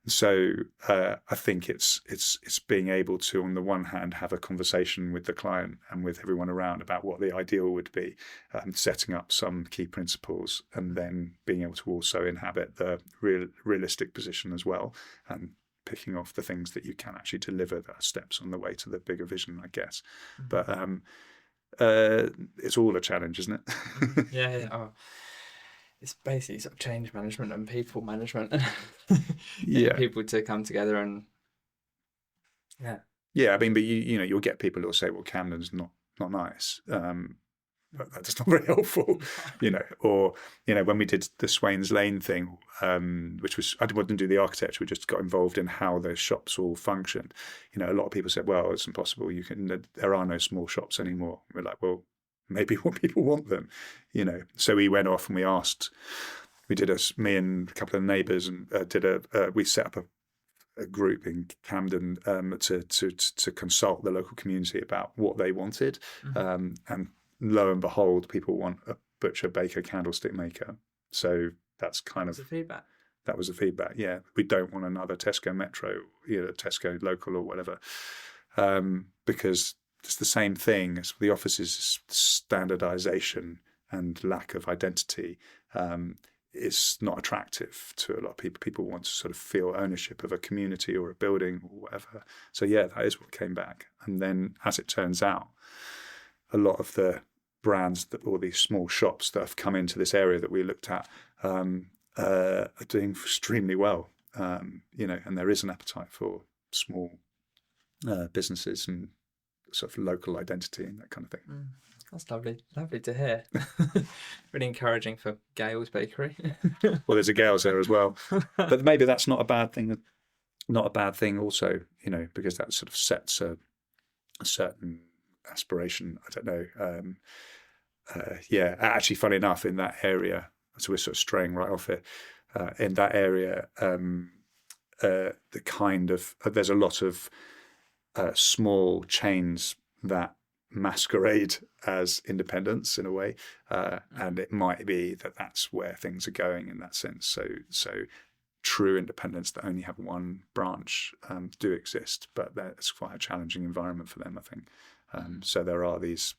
So I think it's being able to, on the one hand, have a conversation with the client and with everyone around about what the ideal would be, setting up some key principles, and then being able to also inhabit the realistic position as well, and picking off the things that you can actually deliver that are steps on the way to the bigger vision, I guess. But it's all a challenge, isn't it? Yeah. Oh. It's basically sort of change management and people management. People to come together and I mean, but you'll get people who'll say, well, Camden's not nice, but that's not very helpful. Or when we did the Swains Lane thing, which was, I didn't do the architecture, we just got involved in how those shops all functioned. A lot of people said, well, it's impossible, there are no small shops anymore. We're like, well, maybe what people want them, So we went off and me and a couple of neighbours, and we set up a group in Camden to consult the local community about what they wanted, and lo and behold, people want a butcher, baker, candlestick maker. So that's kind of the feedback. That was the feedback. Yeah, we don't want another Tesco Metro, Tesco local or whatever, because it's the same thing as the office's standardization and lack of identity is not attractive to a lot of people. People want to sort of feel ownership of a community or a building or whatever. So that is what came back. And then, as it turns out, a lot of the brands or these small shops that have come into this area that we looked at are doing extremely well. And there is an appetite for small businesses and sort of local identity and that kind of thing. That's lovely to hear. Really encouraging for Gale's Bakery. Well, there's a Gale's there as well, but maybe that's not a bad thing also, because that sort of sets a certain aspiration. I don't know. Actually, funny enough, in that area, so we're sort of straying right off it, in that area, there's a lot of small chains that masquerade as independence in a way, and it might be that that's where things are going in that sense. So true independents that only have one branch do exist, but that's quite a challenging environment for them, I think. So there are these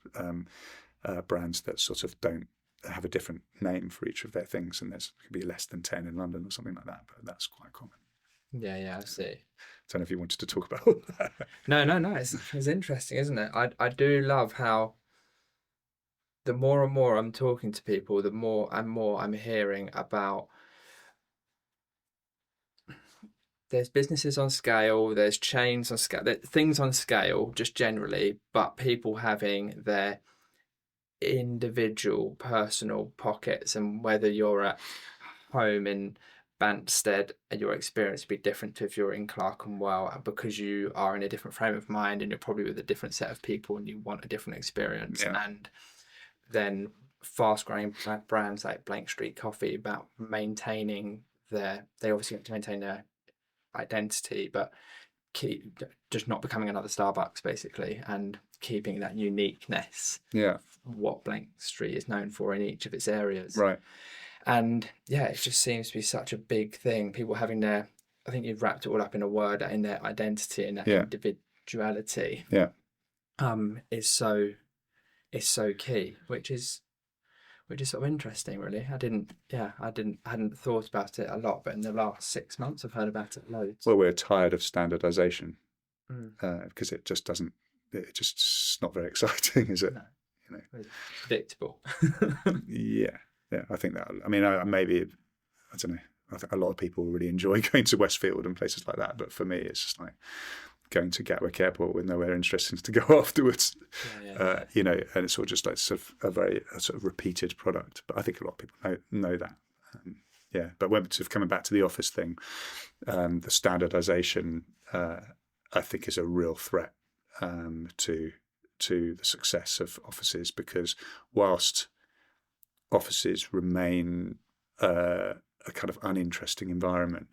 brands that sort of don't have a different name for each of their things, and there's could be less than 10 in London or something like that, but that's quite common. Yeah, I see. I don't know if you wanted to talk about all that. No, it's interesting, isn't it? I do love how the more and more I'm talking to people, the more and more I'm hearing about there's businesses on scale, there's chains on scale, things on scale just generally, but people having their individual personal pockets, and whether you're at home in Banstead, your experience would be different to if you're in Clerkenwell, because you are in a different frame of mind and you're probably with a different set of people and you want a different experience. Yeah. And then fast growing brands like Blank Street Coffee, about maintaining they obviously have to maintain their identity, but keep just not becoming another Starbucks basically, and keeping that uniqueness. Yeah. What Blank Street is known for in each of its areas. Right. And yeah, it just seems to be such a big thing. People having their, I think you've wrapped it all up in a word, in their identity and that individuality. Yeah. Is so key, which is sort of interesting, really. I hadn't thought about it a lot, but in the last 6 months I've heard about it loads. Well, we're tired of standardization because it just it's not very exciting, is it? No. You know, it's predictable. Yeah, I think that. I mean, I don't know. I think a lot of people really enjoy going to Westfield and places like that, but for me, it's just like going to Gatwick Airport with nowhere interesting to go afterwards. You know, and it's all just like sort of a very sort of repeated product. But I think a lot of people know that. But when sort of coming back to the office thing, the standardization, I think, is a real threat to the success of offices, because whilst offices remain a kind of uninteresting environment,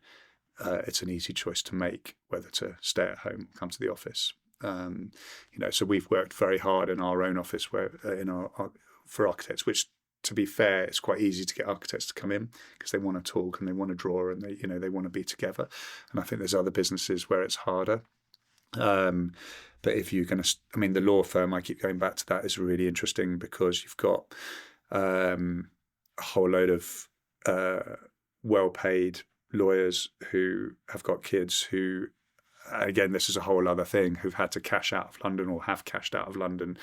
it's an easy choice to make whether to stay at home or come to the office. You know, so we've worked very hard in our own office for architects, which, to be fair, it's quite easy to get architects to come in because they want to talk and they want to draw and they want to be together. And I think there's other businesses where it's harder. But if you're going to, I mean, the law firm, I keep going back to that, is really interesting because you've got a whole load of well-paid lawyers who have got kids who, again, this is a whole other thing, who've had to cash out of London or have cashed out of London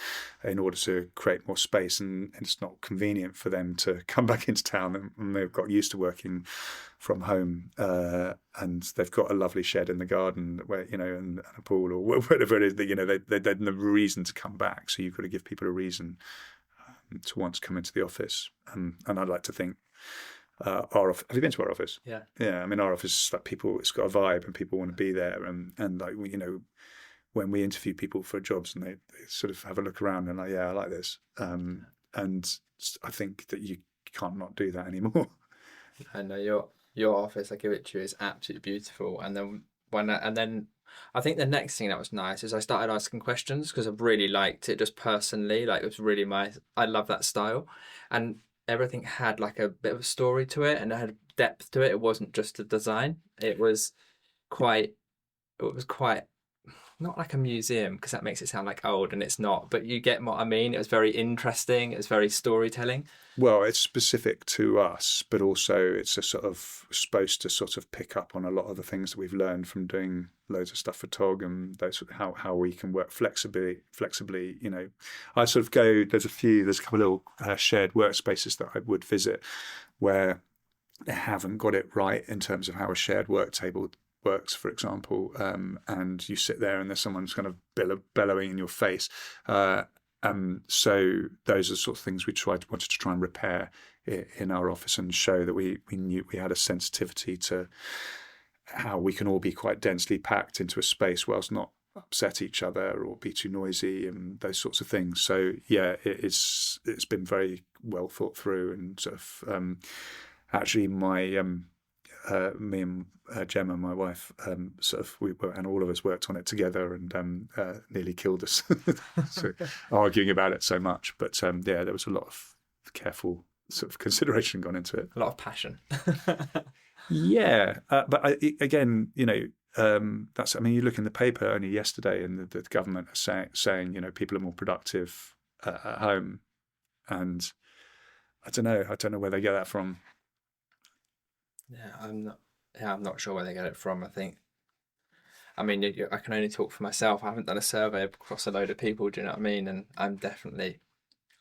in order to create more space, and it's not convenient for them to come back into town, and they've got used to working from home, and they've got a lovely shed in the garden where, you know, and a pool or whatever it is, that, you know, they have no reason to come back. So you've got to give people a reason to want to come into the office. And I'd like to think our office, have you been to our office? Yeah. I mean, our office, like, people, it's got a vibe and people want to be there, and like, you know, when we interview people for jobs and they sort of have a look around and like, yeah, I like this, and I think that you can't not do that anymore. I know your office, I give it to you, is absolutely beautiful. And then I think the next thing that was nice is I started asking questions, because I really liked it just personally. Like, it was really I love that style, and everything had like a bit of a story to it and it had depth to it. It wasn't just a design. It was quite not like a museum, because that makes it sound like old, and it's not, but you get what I mean. It was very interesting. It was very storytelling. Well, it's specific to us, but also it's a sort of supposed to sort of pick up on a lot of the things that we've learned from doing loads of stuff for TOG, and those, how we can work flexibly. You know, I sort of go, there's a couple of little shared workspaces that I would visit where they haven't got it right in terms of how a shared work table works, for example, and you sit there and there's someone who's kind of bellowing in your face. So those are the sort of things we wanted to try and repair in our office, and show that we knew we had a sensitivity to how we can all be quite densely packed into a space whilst not upset each other or be too noisy and those sorts of things. So yeah, it's been very well thought through, and sort of actually my me and Gemma, my wife, and all of us worked on it together, and nearly killed us, so, arguing about it so much. But there was a lot of careful sort of consideration gone into it. A lot of passion. Yeah, but again, you know, I mean, you look in the paper only yesterday, and the government are saying, you know, people are more productive at home, and I don't know where they get that from. Yeah, I'm not sure where they get it from. I mean, I can only talk for myself. I haven't done a survey across a load of people. Do you know what I mean? And I definitely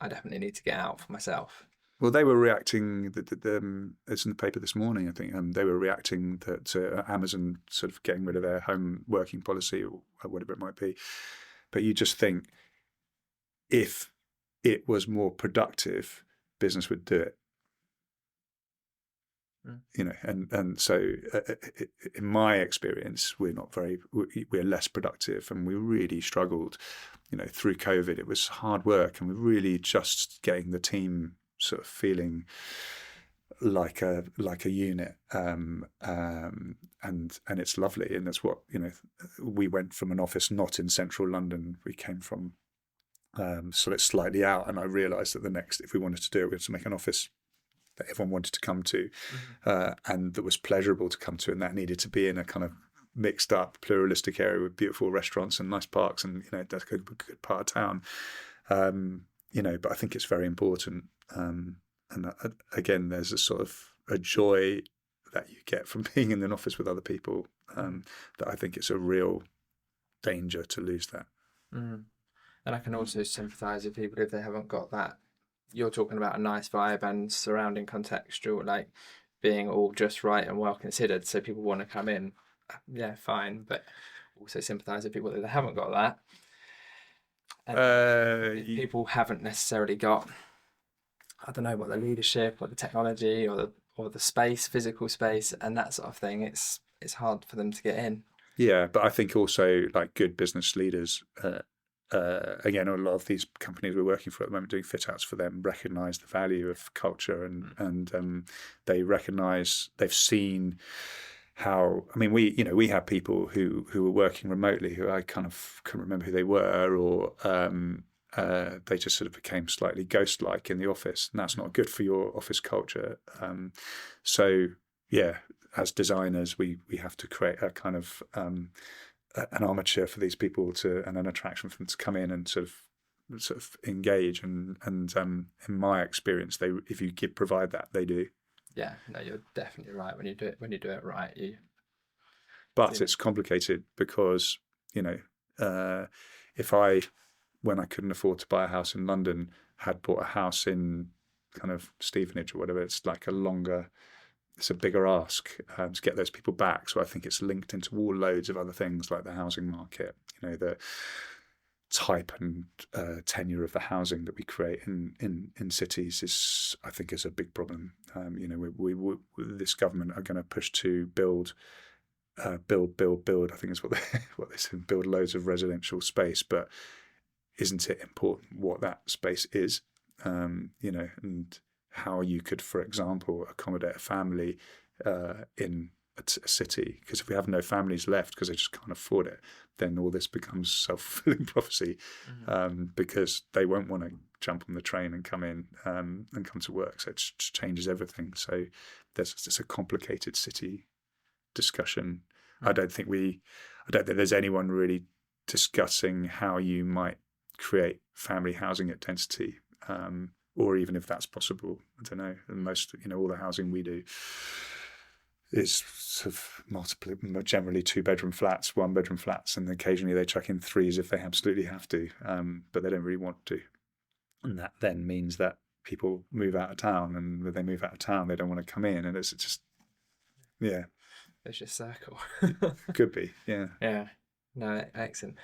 need to get out for myself. Well, they were reacting. It's in the paper this morning, I think. They were reacting to Amazon sort of getting rid of their home working policy or whatever it might be. But you just think, if it was more productive, business would do it. You know, and so in my experience, we're less productive, and we really struggled. You know, through COVID, it was hard work, and we're really just getting the team sort of feeling like a unit, and it's lovely, and that's what, you know, we went from an office not in central London. We came from sort of slightly out, and I realised that if we wanted to do it, we had to make an office that everyone wanted to come to, and that was pleasurable to come to, and that needed to be in a kind of mixed up, pluralistic area with beautiful restaurants and nice parks, and, you know, that's a good part of town. You know, but I think it's very important. And again, there's a sort of a joy that you get from being in an office with other people, that I think it's a real danger to lose that. And I can also sympathise with people if they haven't got that. You're talking about a nice vibe and surrounding contextual, like being all just right and well considered, so people want to come in. Yeah, fine, but also sympathise with people that they haven't got that. And people haven't necessarily got, I don't know, what the leadership or the technology or the space, physical space, and that sort of thing. It's hard for them to get in. Yeah, but I think also, like, good business leaders, again, a lot of these companies we're working for at the moment, doing fit outs for them, recognise the value of culture, and they recognise, they've seen how, I mean, we have people who were working remotely who I kind of couldn't remember who they were, or they just sort of became slightly ghost-like in the office, and that's not good for your office culture. So yeah, as designers, we have to create a kind of an armature for these people and an attraction for them to come in and sort of engage. And in my experience, if you provide that, they do. Yeah, no, you're definitely right. When you do it right, But it's complicated because, you know, when I couldn't afford to buy a house in London, had bought a house in kind of Stevenage or whatever, it's like it's a bigger ask to get those people back. So I think it's linked into all loads of other things, like the housing market, you know, the type and tenure of the housing that we create in cities I think is a big problem. You know, we this government are going to push to build. I think is what they said. Build loads of residential space, but isn't it important what that space is? You know, and how you could, for example, accommodate a family in a city. Because if we have no families left because they just can't afford it, then all this becomes self-fulfilling prophecy, because they won't want to jump on the train and come in and come to work. So it just changes everything. So there's a complicated city discussion. I don't think there's anyone really discussing how you might create family housing at density, or even if that's possible. I don't know. And most, you know, all the housing we do is sort of generally 2-bedroom flats, 1-bedroom flats, and occasionally they chuck in 3s if they absolutely have to, but they don't really want to. And that then means that people move out of town, and when they move out of town, they don't want to come in, and it's just, yeah. Vicious circle. Could be, yeah. Yeah. No, excellent.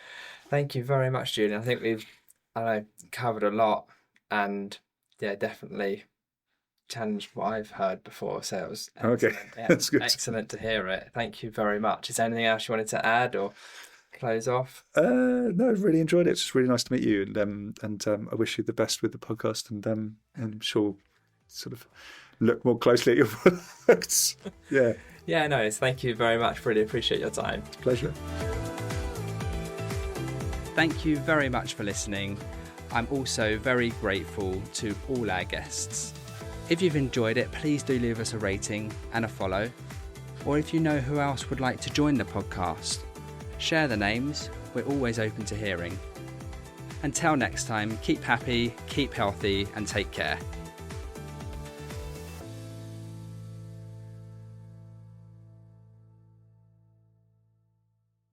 Thank you very much, Julian. I think we've covered a lot, and yeah, definitely challenged what I've heard before. So it was excellent. Okay. Yeah, that's good. Excellent to hear it. Thank you very much. Is there anything else you wanted to add or close off? No, I've really enjoyed it. It's just really nice to meet you, and I wish you the best with the podcast, and I'm sure sort of look more closely at your products. Yeah. Yeah, no, thank you very much. Really appreciate your time. It's a pleasure. Thank you very much for listening. I'm also very grateful to all our guests. If you've enjoyed it, please do leave us a rating and a follow. Or if you know who else would like to join the podcast, share the names. We're always open to hearing. Until next time, keep happy, keep healthy, and take care.